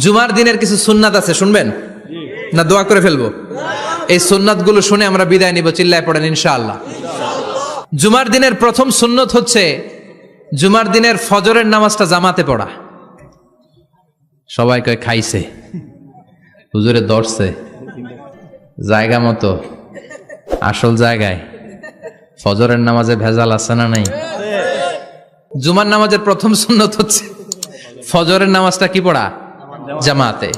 জুমার দিনের কিছু সুন্নাত আছে, শুনবেন না দোয়া করে ফেলবো? এই সুন্নাত গুলো শুনে আমরা বিদায় নিব, চিল্লায় পড়েন ইনশাআল্লাহ। জুমার দিনের প্রথম সুন্নত হচ্ছে জুমার দিনের ফজরের নামাজটা জামাতে পড়া। সবাই কয় খাইছে, হুজুরে দর্শে জায়গা মতো, আসল জায়গায় ফজরের নামাজে ভেজাল আছে না নাই? জুমার নামাজের প্রথম সুন্নত হচ্ছে ফজরের নামাজটা কি পড়া? জামাতে।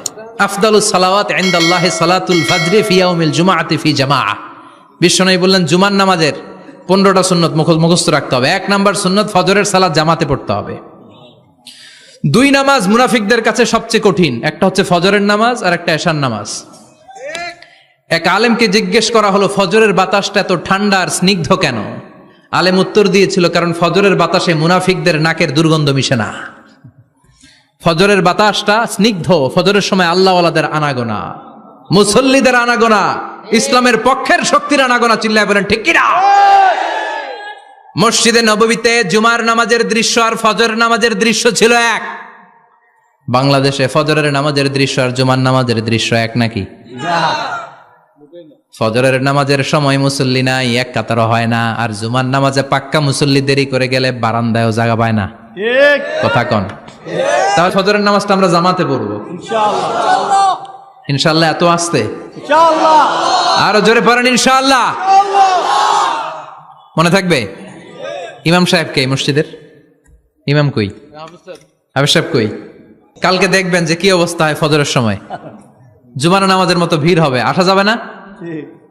আফদালুস সালাওয়াত ইনদাল্লাহি সালাতুল ফজরি ফি ইয়াউমিল জুমআতি ফি জামাআহ। বিশ্বনবী বললেন জুমার নামাজের 15টা সুন্নত মুখস্থ রাখতে হবে। 1 নাম্বার সুন্নত ফজরের সালাত জামাতে পড়তে হবে। 2 নামাজ মুনাফিকদের কাছে সবচেয়ে কঠিন, একটা হচ্ছে ফজরের নামাজ আর একটা এশার নামাজ। এক আলেমকে জিজ্ঞেস করা হলো ফজরের বাতাসটা এত ঠান্ডা আর স্নিগ্ধ কেন? আলেম উত্তর দিয়েছিল কারণ ফজরের বাতাসে মুনাফিকদের নাকের দুর্গন্ধ মিশে না। ফজরের বাতাসটা স্নিগ্ধ, ফজরের সময় আল্লাহওয়ালাদের আনাগোনা, মুসল্লিদের আনাগোনা, ইসলামের পক্ষের শক্তির আনাগোনা। চিল্লায় বলেন ঠিক কিনা? মসজিদে নববীতে জুমার নামাজের দৃশ্য আর ফজরের নামাজের দৃশ্য ছিল এক। বাংলাদেশে ফজরের নামাজের দৃশ্য আর জুমার নামাজের দৃশ্য এক নাকি? ফজরের নামাজের সময় মুসল্লি নাই, এক কাতারও হয় না, আর জুমার নামাজে পাক্কা মুসল্লি দেরি করে গেলে বারান্দায়ও জায়গা পায় না। কথা কন? তাহলে ফজরের নামাজটা আমরা জামাতে পড়বো ইনশাআল্লাহ। ইনশাআল্লাহ এত আসতে ইনশাআল্লাহ, আরো জোরে পড়েন ইনশাআল্লাহ। মনে থাকবে? ইমাম সাহেব কে মসজিদের? ইমাম কই? হাফেজ সাহেব কই? কালকে দেখবেন যে কি অবস্থা হয় ফজরের সময়। জুমার নামাজের মতো ভিড় হবে, আসা যাবে না।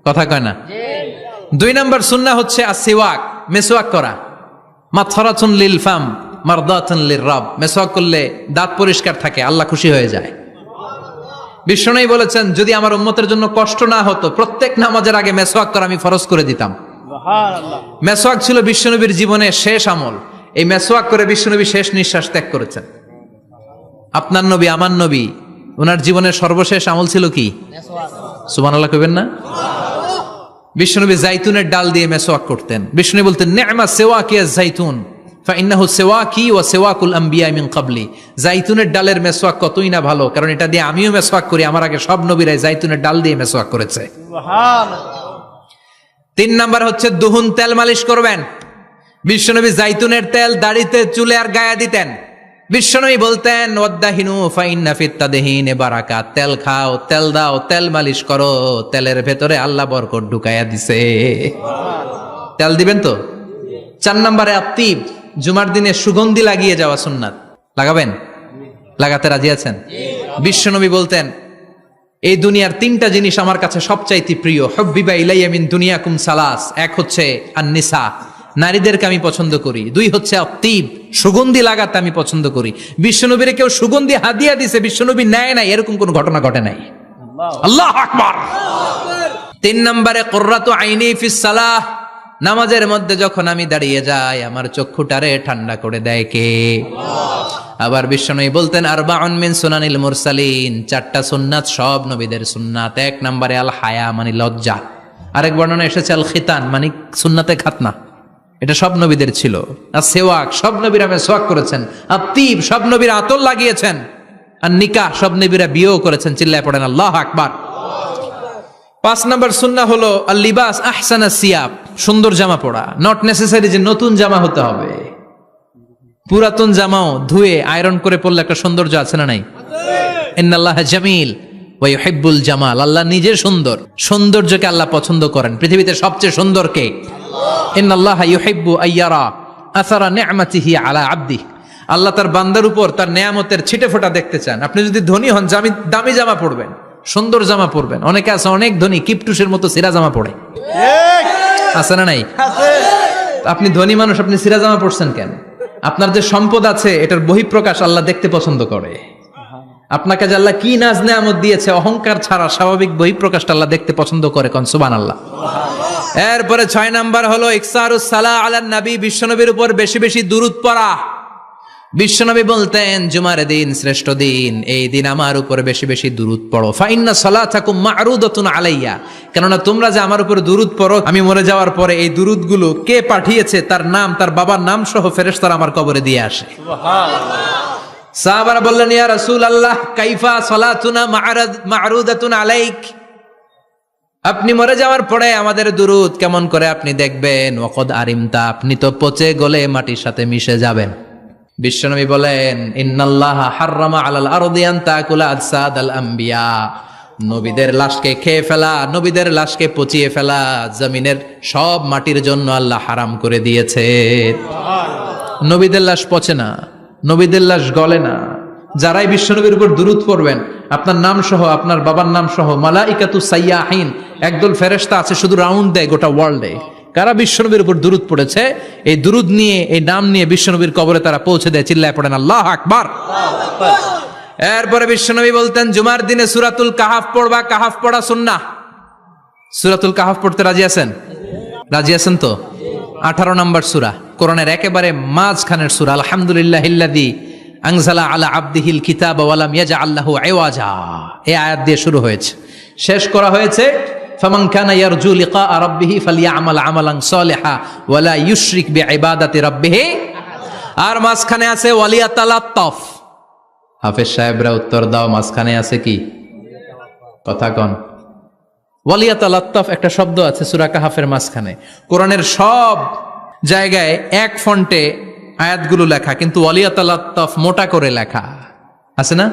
কথা কয় না? 2 নাম্বার সুন্নাহ হচ্ছে আসওয়াক, মেসওয়াক করা। মাতফারাতুন লিল ফাম মারদাতুন লিররাব। মেসওয়াক করলে দাঁত পরিষ্কার থাকে, আল্লাহ খুশি হয়ে যায়। বিশ্বনবী বলেছেন যদি আমার উম্মতের জন্য কষ্ট না হতো প্রত্যেক নামাজের আগে মেসওয়াক করা আমি ফরজ করে দিতাম। সুবহানাল্লাহ। মেসওয়াক ছিল বিশ্বনবীর জীবনের শেষ আমল। এই মেসওয়াক করে বিশ্বনবী শেষ নিঃশ্বাস ত্যাগ করেছেন। আপনার নবী, আমার নবী, ওনার জীবনের সর্বশেষ আমল ছিল কি? মেসওয়াক। সুবহানাল্লাহ কইবেন না? বিশ্বনবী জাইতুনের ডাল দিয়ে মেসওয়াক করতেন। বিশ্বনবী বলতেন নি'মা সিওয়াকিয়া জাইতুন ফাইন্নাহু সিওয়াকি ওয়া সিওয়াকুল আম্বিয়া মিন ক্বাবলি। জাইতুনের ডালের মেসওয়াক কতই না ভালো, কারণ এটা দিয়ে আমিও মেসওয়াক করি, আমার আগে সব নবীরাই জাইতুনের ডাল দিয়ে মেসওয়াক করেছে। সুবহানাল্লাহ। 3 নাম্বার হচ্ছে দুহুন, তেল মালিশ করবেন। বিশ্বনবী জাইতুনের তেল দাড়িতে, চুলে আর গায়ে দিতেন। বিশ্বনবী বলতেন ওয়াদ্দাহিনু ফাইন্না ফিত তাদহিনে বারাকাত। তেল খাও, তেল দাও, তেল মালিশ করো, তেলের ভেতরে আল্লাহ বরকত ঢুকাইয়া দিছে। তেল দিবেন তো? 4 নম্বরে আত্তিব, জুমার দিনে সুগন্ধি লাগিয়ে যাওয়া সুন্নাত। লাগাবেন? লাগাতে রাজি আছেন? বিশ্বনবী বলতেন এই দুনিয়ার 3টা জিনিস আমার কাছে সবচাইতে প্রিয়। হুব্বিবা ইলাইয়া মিন দুনিয়াকুম সালাস। 1 হচ্ছে আন-নিসা, নারীদেরকে আমি পছন্দ করি। 2 হচ্ছে আত্তিব, সুগন্ধি লাগাতে আমি পছন্দ করি। বিশ্বনবীরে কেউ সুগন্ধি হাদিয়া দিছে, বিশ্বনবী নেয় নাই, এরকম কোন ঘটনা ঘটে নাই। আল্লাহু আকবার। 3 নম্বরে কুররাতু আইনি ফিস সালাহ। নামাজের মধ্যে যখন আমি দাঁড়িয়ে যাই আমার চক্ষুটারে ঠান্ডা করে দেয় কে? আবার বিশ্বনবী বলতেন আরবাউন মিন সুনানিল মুরসালিন। 4টা সুন্নাত সব নবীদের সুন্নাত। 1 নম্বরে আল হায়া মানে লজ্জা। আরেক বর্ণনা এসেছে আল খিতান মানে সুন্নাতে খাতনা, এটা সব নবীদের ছিল। আর সেওয়াক, সব নবীরা মেসওয়াক করেছেন। আত্তিব, সব নবীরা আতর লাগিয়েছেন। আর নিকাহ, সব নবীরা বিয়েও করেছেন। চিল্লায় পড়েন আল্লাহু আকবার। 5 নম্বর সুন্নাহ হলো আল লিবাস আহসানা সিয়াব, সুন্দর জামা পরা। নট নেসেসারি যে নতুন জামা হতে হবে, পুরাতন জামাও ধুয়ে আয়রন করে পরলে একটা সৌন্দর্য আছে না নাই? ইন্নাল্লাহা জামিল ওয়া ইউহিব্বুল জামাল। আল্লাহ নিজে সুন্দর, সৌন্দর্যকে আল্লাহ পছন্দ করেন। পৃথিবীতে সবচেয়ে সুন্দর কে? ইন্নাল্লাহা ইউহিব্বু আইয়ারা আসারা নি'মাতিহি আলা আবদি। আল্লাহ তার বান্দার উপর তার নেয়ামতের ছিটে ফোঁটা দেখতে চান। আপনি যদি ধনী হন দামি জামা পরবেন, সুন্দর জামা পরবেন। অনেকে আছে অনেক ধনী কিপটুসের মতো সিরা জামা পরে, আছে না নাই? আপনি ধনী মানুষ, আপনি সিরা জামা পরছেন কেন? আপনার যে সম্পদ আছে এটার বহিঃপ্রকাশ আল্লাহ দেখতে পছন্দ করে। আপনাকে যে আল্লাহ কি নাজ নেয়ামত দিয়েছে, অহংকার ছাড়া স্বাভাবিক বহিঃপ্রকাশটা আল্লাহ দেখতে পছন্দ করে। কোন সুবহানাল্লাহ। এরপরে 6 নাম্বার হলো ইকসারুস সালাহ আলান নবী, বিশ্বনবীর উপর বেশি বেশি দুরূদ পড়া। বিশ্বনবী বলতেন জুমার দিন শ্রেষ্ঠ দিন, এই দিন আমার উপর বেশি বেশি দুরূদ পড়ো। ফাইন্না সালাতাকুম মা'রুদাতুন আলাইয়া। কেননা তোমরা যে আমার উপর দুরূদ পড়ো, আমি মরে যাওয়ার পরে এই দুরূদগুলো কে পাঠিয়েছে তার নাম, তার বাবার নাম সহ ফেরেশতারা আমার কবরে দিয়ে আসে। সুবহানাল্লাহ। সাহাবারা বললেন, ইয়া রাসূলুল্লাহ কাইফা সালাতুনা মা'রুদাতুন আলাইক, আপনি মরে যাওয়ার পরে আমাদের দুরূদ কেমন করে আপনি দেখবেন? ওয়াকাদ আরিমতা, আপনি তো পচে গলে মাটির সাথে মিশে যাবেন। বিশ্বনবী বলেন, ইন্নাল্লাহা হাররামা আলাল আরদি আন তাকুলা আজসাদাল আম্বিয়া, নবীদের লাশকে খেয়ে ফেলা, নবীদের লাশকে পচিয়ে ফেলা জমিনের সব মাটির জন্য আল্লাহ হারাম করে দিয়েছে। নবীদের লাশ পচে না, নবীদের লাশ গলে না। যারাই বিশ্বনবীর উপর দুরূদ পড়বেন, আপনার নাম সহ, আপনার বাবার নাম সহ, মালাইকাতু সাইয়াহিন, একদল ফেরেশতা আছে শুধু রাউন্ড দেয় গোটা ওয়ার্ল্ডে। কারা বিশ্বনবীর উপর দুরূদ পড়েছে, এই দুরূদ নিয়ে, এই নাম নিয়ে বিশ্বনবীর কবরে তারা পৌঁছে দেয়। চিল্লায় পড়েন আল্লাহু আকবার। এরপরে বিশ্বনবী বলতেন, জুমার দিনে সূরাতুল কাহাফ পড়বা, কাহাফ পড়া সুন্নাহ। সূরাতুল কাহাফ পড়তে রাজি আছেন? রাজি আছেন তো? 18 নম্বর সূরা, কোরআনের একেবারে মাঝখানের সূরা। আলহামদুলিল্লাহিল্লাযী আনজালা আলা আবদিহিল কিতাবা ওয়া লাম ইয়াজআল লাহু ইওয়াজা, এই আয়াত দিয়ে শুরু হয়েছে, শেষ করা হয়েছে ফামান কানা ইয়ারজু লিকা রাব্বিহি ফালইয়ামাল আমালান সালিহা ওয়া লা ইউশরিক বিইবাদাতি রাব্বিহি। আর মাঝখানে আছে ওয়ালিয়াতালাত্তাফ। হাফেজ সাহেবরা উত্তর দাও, মাঝখানে আছে কি? কথা কন। ওয়ালিয়াতালাত্তাফ একটা শব্দ আছে সূরা কাহাফের মাঝখানে। কোরআনের সব জায়গায় এক ফন্টে আয়াতগুলো লেখা, কিন্তু ওয়ালিয়াতালাত্তাফ মোটা করে লেখা আছে না?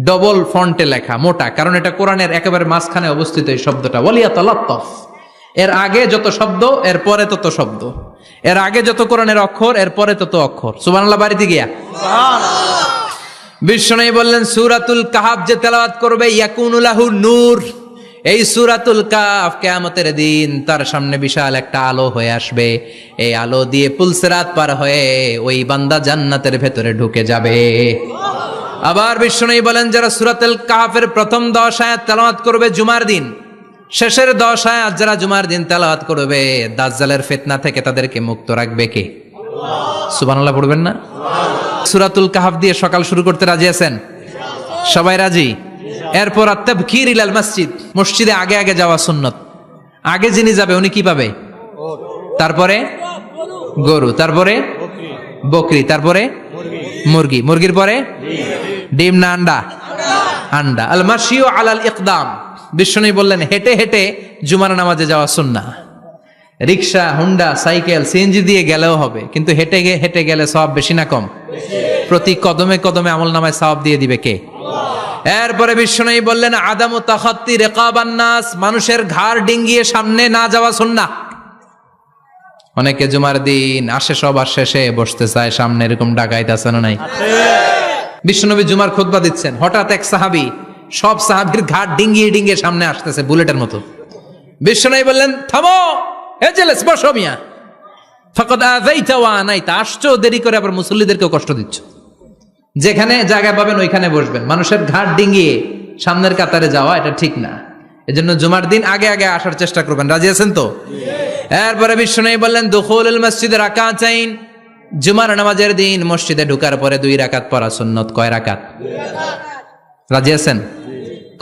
ডবল ফন্টে লেখা, মোটা, কারণ এটা কোরআনের একেবারে মাঝখানে অবস্থিত এই শব্দটা ওয়ালিয়াতালাত্তাফ। এর আগে যত শব্দ, এর পরে তত শব্দ, এর আগে যত কোরআনের অক্ষর, এর পরে তত অক্ষর। সুবহানাল্লাহ বাড়িতে গিয়া সুবহানাল্লাহ। বিশ্বনবী বললেন, সূরাতুল কাহাফ যে তেলাওয়াত করবে ইয়াকুনু লাহু নূর, এই সূরাতুল কাহাফ কিয়ামতের দিন তার সামনে বিশাল একটা আলো হয়ে আসবে। এই আলো দিয়ে পুলসিরাত পার হয়ে ওই বান্দা জান্নাতের ভেতরে ঢুকে যাবে। আবার বিশ্বনবী বলেন, যারা সূরাতুল কাহাফের প্রথম 10 আয়াত তেলাওয়াত করবে জুমার দিন, শেষের 10 আয়াত যারা জুমার দিন তেলাওয়াত করবে, দাজ্জালের ফিতনা থেকে তাদেরকে মুক্ত রাখবে কে? আল্লাহ। সুবহানাল্লাহ পড়বেন না? সূরাতুল কাহাফ দিয়ে সকাল শুরু করতে রাজি আছেন? সবাই রাজি? এরপর আত-তাবকির ইলাল মসজিদ, মসজিদে আগে আগে যাওয়া সুন্নত। আগে যিনি যাবে উনি কি পাবে? তারপরে গরু, তারপরে বকরি, তারপরে মুরগি, মুরগির পরে ডিম না আন্ডা? আন্ডা। আল মাশিউ আলাল ইকদাম, বিশ্বনবী বললেন হেঁটে হেঁটে জুমার নামাজে যাওয়া সুন্নাহ। রিকশা, হুন্ডা, সাইকেল, সিএনজি দিয়ে গেলেও হবে, কিন্তু হেঁটে হেঁটে গেলে সওয়াব বেশি না কম? প্রতি কদমে কদমে আমল নামায় সওয়াব দিয়ে দিবে কে? এরপরে বিশ্বনবী বললেন, আদামু তাখাত্তি রিকাবান নাস, মানুষের ঘাড় ডিঙ্গিয়ে সামনে না যাওয়া সুন্নাহ। অনেকে জুমার দিন আসে, সবার শেষে বসতে চায় সামনে, এরকম ডাকাইত আছে না নাই? বিশ্বনবী জুমার খুতবা দিচ্ছেন, হঠাৎ এক সাহাবী সব সাহাবীর ঘাড় ডিঙ্গিয়ে ডিঙ্গিয়ে সামনে আসতেছে বুলেটের মতো। বিশ্বনবী বললেন, থামো, এজেলেস, বসো মিয়া, ফাকাদ আযাইতা ওয়া আনাইতা, আসছো দেরি করে, আবার মুসল্লিদেরকেও কষ্ট দিচ্ছ। যেখানে জায়গা পাবেন ওইখানে বসবেন, মানুষের ঘাড় ডিঙ্গিয়ে সামনের কাতারে যাওয়া এটা ঠিক না। এজন্য জুমার দিন আগে আগে আসার চেষ্টা করবেন। রাজি আছেন তো? এরপরে বিশ্বনবী বললেন, দুখুলুল মসজিদে রাকাতাইন, জুমার নামাজের দিন মসজিদে ঢোকার পরে 2 রাকাত পড়া সুন্নত। কয় রাকাত? রাজি আছেন?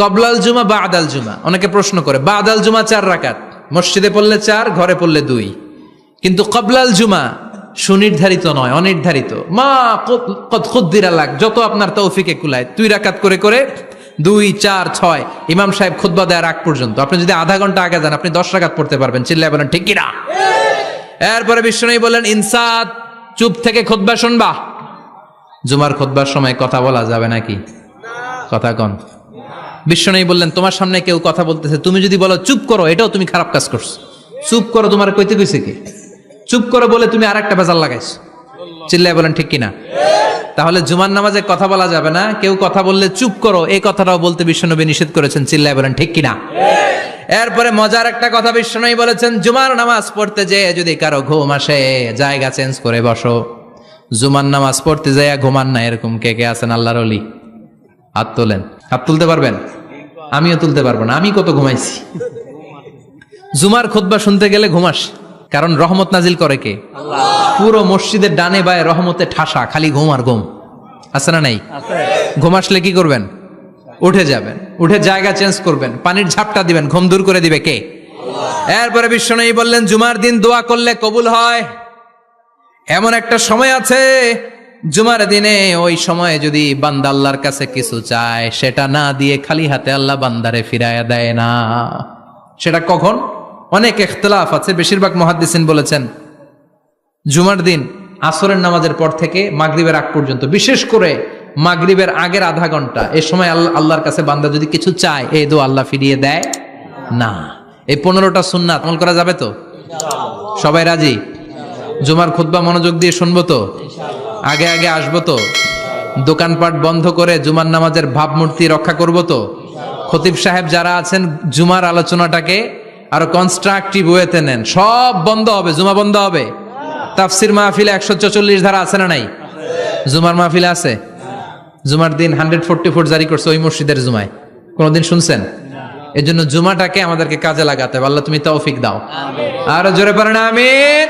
কবলাল জুমা, বাদাল জুমা। অনেকে প্রশ্ন করে, বাদাল জুমা 4 রাকাত, মসজিদে পড়লে 4, ঘরে পড়লে 2, কিন্তু কবলাল জুমা সুনির্ধারিত নয়, অনির্ধারিত। মা কদ খুদ্দিরা লাক, যত আপনার তৌফিকে কুলায় 2 রাকাত করে করে 2, 4, 6 ইমাম সাহেব খুতবা দেওয়ার আগ পর্যন্ত। আপনি যদি আধা ঘন্টা আগে যান, আপনি 10 রাকাত পড়তে পারবেন। চিল্লায় বলেন ঠিক কিনা? এরপরে বিশ্বনবী বলেন, ইনসাত, চুপ থেকে খুতবা শুনবা। জুমার খুতবার সময় কথা বলা যাবে নাকি? কথা কন। বিশ্বনবী বললেন, তোমার সামনে কেউ কথা বলতেছে, তুমি যদি বলো চুপ করো, এটাও তুমি খারাপ কাজ করছো। চুপ করো তোমার কইতে কইছে কি? চুপ করো বলে তুমি আরেকটা ভেজাল লাগাইছো। চিল্লায় বলেন ঠিক কিনা? তাহলে জুমার নামাজে কথা বলা যাবে না। কেউ কথা বললে চুপ করো, এই কথাটাও বলতে বিশ্বনবী নিষেধ করেছেন। চিল্লায় বলেন ঠিক কিনা? এরপরে মজার একটা কথা বিশ্বনবী বলেছেন, জুমার নামাজ পড়তে যেয়ে যদি কারো ঘুম আসে, জায়গা চেঞ্জ করে বসো। জুমার নামাজ পড়তে যেয়ে ঘুমান না, এরকম কে কে আছেন আল্লাহর ওলি? হাত তোলেন। হাত তুলতে পারবেন? আমিও তুলতে পারবো না, আমি কত ঘুমাইছি। জুমার খুতবা শুনতে গেলে ঘুমাস, কারণ রহমত নাজিল করে কে? আল্লাহ। পুরো মসজিদের ডানে বায়ে রহমতে ঠাসা, খালি ঘুম আর ঘুম। আছে না নাই? ঘুম আসলে কি করবেন? উঠে যাবেন, উঠে জায়গা চেঞ্জ করবেন, পানির ঝাপটা দিবেন, ঘুম দূর করে দিবে কে? এরপরে বিশ্বনবী বললেন, জুমার দিন দোয়া করলে কবুল হয়। এমন একটা সময় আছে জুমার দিনে ওই সময়ে যদি বান্দা আল্লাহর কাছে কিছু চায়, সেটা না দিয়ে খালি হাতে আল্লাহ বান্দারে ফিরাইয়া দেয় না। সেটা কখন? অনেক ইখতিলাফ আছে, বেশিরভাগ মুহাদ্দিসিন বলেছেন জুমার দিন আসরের নামাজের পর থেকে মাগরিবের আগ পর্যন্ত, বিশেষ করে মাগরিবের আগের আধা ঘন্টা, এই সময় আল্লাহর কাছে বান্দা যদি কিছু চায়, এই দোয়া আল্লাহ ফিরিয়ে দেয় না। এই 15টা সুন্নাত আমল করা যাবে তো? সবাই রাজি? জুমার খুতবা মনোযোগ দিয়ে শুনবো তো? আগে আগে আসবো তো? দোকানপাট বন্ধ করে জুমার নামাজের ভাবমূর্তি রক্ষা করব তো? খতিব সাহেব যারা আছেন, জুমার আলোচনাটাকে আরো কনস্ট্রাকটিভ ওয়েতে নেন। সব বন্ধ হবে, জুমা বন্ধ হবে। তাফসির মাহফিলে 144 ধারা আছে না নাই? জুমার মাহফিলে আছে। জুমার দিন 144 জারি করছে ওই মসজিদের জুমায়, কোনদিন শুনছেন? এর জন্য জুমাটাকে আমাদেরকে কাজে লাগাতে হবে। আল্লাহ তুমি তৌফিক দাও। আর জোরে পারেন আমিন।